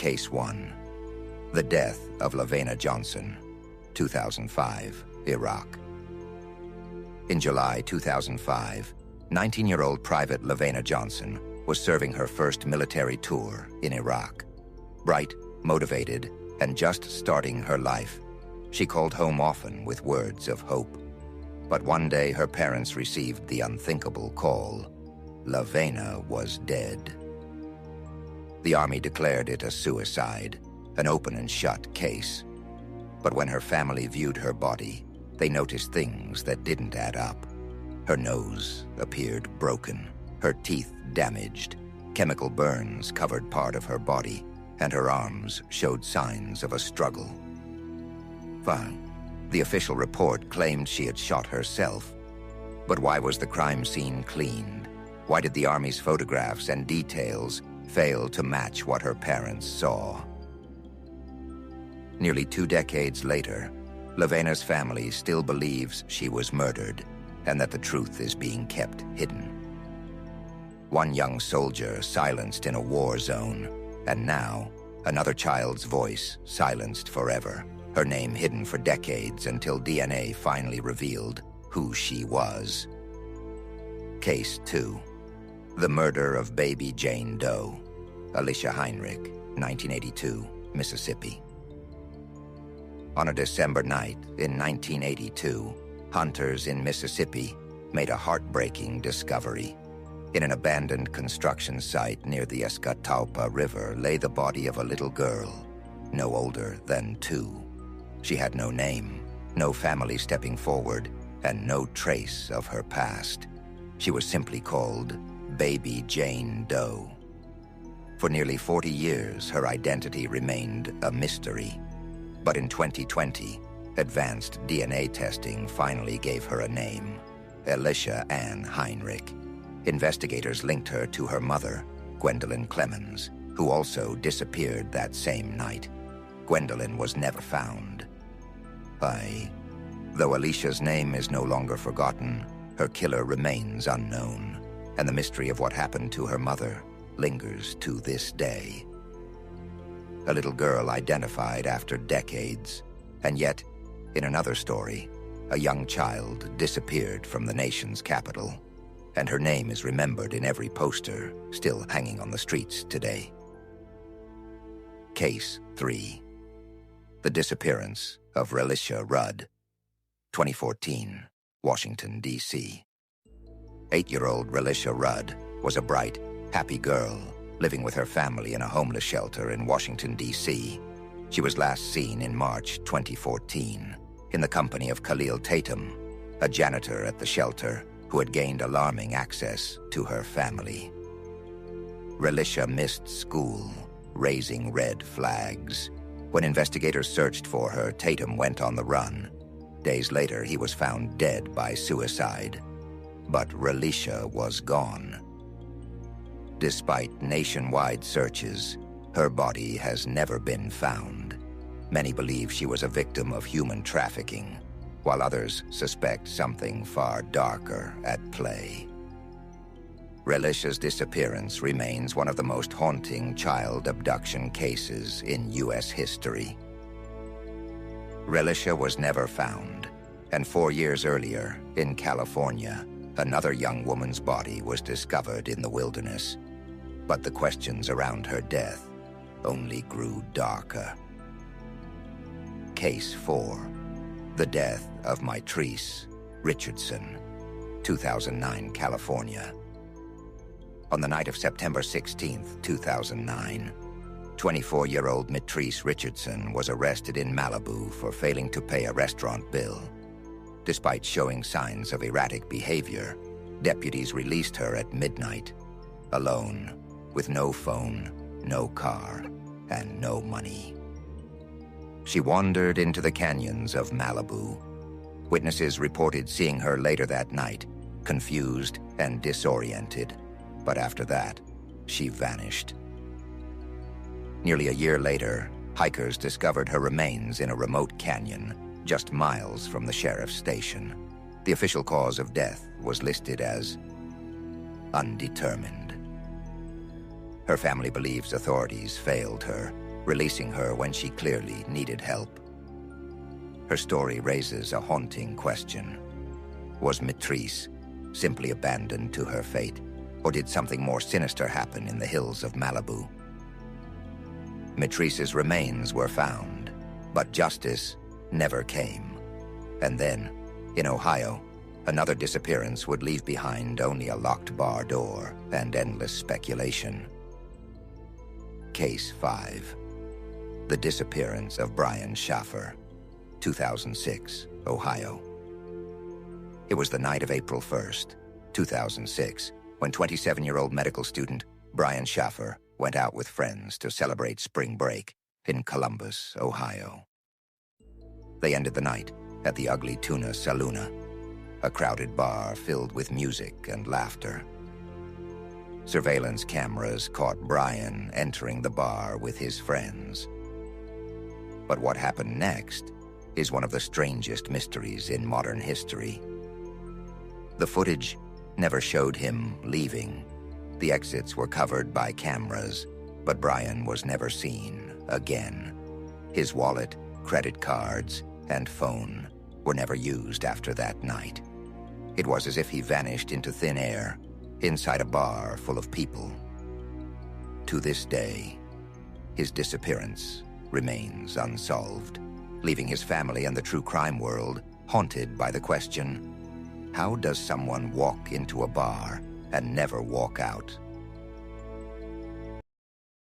Case 1. The Death of LaVena Johnson, 2005, Iraq. In July 2005, 19-year-old Private LaVena Johnson was serving her first military tour in Iraq. Bright, motivated, and just starting her life, she called home often with words of hope. But one day her parents received the unthinkable call. LaVena was dead. The Army declared it a suicide, an open and shut case. But when her family viewed her body, they noticed things that didn't add up. Her nose appeared broken, her teeth damaged, chemical burns covered part of her body, and her arms showed signs of a struggle. Fine. The official report claimed she had shot herself. But why was the crime scene cleaned? Why did the Army's photographs and details fail to match what her parents saw? Nearly 2 decades later, LaVena's family still believes she was murdered and that the truth is being kept hidden. One young soldier silenced in a war zone, and now another child's voice silenced forever, her name hidden for decades until DNA finally revealed who she was. Case 2. The murder of baby Jane Doe, Alisha Heinrich, 1982, Mississippi. On a December night in 1982, hunters in Mississippi made a heartbreaking discovery. In an abandoned construction site near the Escatawpa River lay the body of a little girl, no older than 2. She had no name, no family stepping forward, and no trace of her past. She was simply called Baby Jane Doe. For nearly 40 years, her identity remained a mystery. But in 2020, advanced DNA testing finally gave her a name, Alisha Ann Heinrich. Investigators linked her to her mother, Gwendolyn Clemens, who also disappeared that same night. Gwendolyn was never found. Though Alisha's name is no longer forgotten, her killer remains unknown, and the mystery of what happened to her mother lingers to this day. A little girl identified after decades, and yet, in another story, a young child disappeared from the nation's capital, and her name is remembered in every poster still hanging on the streets today. Case 3. The disappearance of Relisha Rudd, 2014, Washington, D.C. 8-year-old Relisha Rudd was a bright, happy girl living with her family in a homeless shelter in Washington, D.C. She was last seen in March 2014 in the company of Khalil Tatum, a janitor at the shelter who had gained alarming access to her family. Relisha missed school, raising red flags. When investigators searched for her, Tatum went on the run. Days later, he was found dead by suicide. But Relisha was gone. Despite nationwide searches, her body has never been found. Many believe she was a victim of human trafficking, while others suspect something far darker at play. Relisha's disappearance remains one of the most haunting child abduction cases in U.S. history. Relisha was never found, and 4 years earlier, in California, another young woman's body was discovered in the wilderness. But the questions around her death only grew darker. Case 4. The death of Mitrice Richardson, 2009, California. On the night of September 16, 2009, 24-year-old Mitrice Richardson was arrested in Malibu for failing to pay a restaurant bill. Despite showing signs of erratic behavior, deputies released her at midnight, alone, with no phone, no car, and no money. She wandered into the canyons of Malibu. Witnesses reported seeing her later that night, confused and disoriented. But after that, she vanished. Nearly a year later, hikers discovered her remains in a remote canyon just miles from the sheriff's station. The official cause of death was listed as undetermined. Her family believes authorities failed her, releasing her when she clearly needed help. Her story raises a haunting question. Was Mitrice simply abandoned to her fate, or did something more sinister happen in the hills of Malibu? Mitrice's remains were found, but justice never came. And then, in Ohio, another disappearance would leave behind only a locked bar door and endless speculation. Case 5. The disappearance of Brian Schaffer, 2006, Ohio. It was the night of April 1st, 2006, when 27-year-old medical student Brian Schaffer went out with friends to celebrate spring break in Columbus, Ohio. They ended the night at the Ugly Tuna Saloona, a crowded bar filled with music and laughter. Surveillance cameras caught Brian entering the bar with his friends. But what happened next is one of the strangest mysteries in modern history. The footage never showed him leaving. The exits were covered by cameras, but Brian was never seen again. His wallet, credit cards, and phone were never used after that night. It was as if he vanished into thin air, inside a bar full of people. To this day, his disappearance remains unsolved, leaving his family and the true crime world haunted by the question, how does someone walk into a bar and never walk out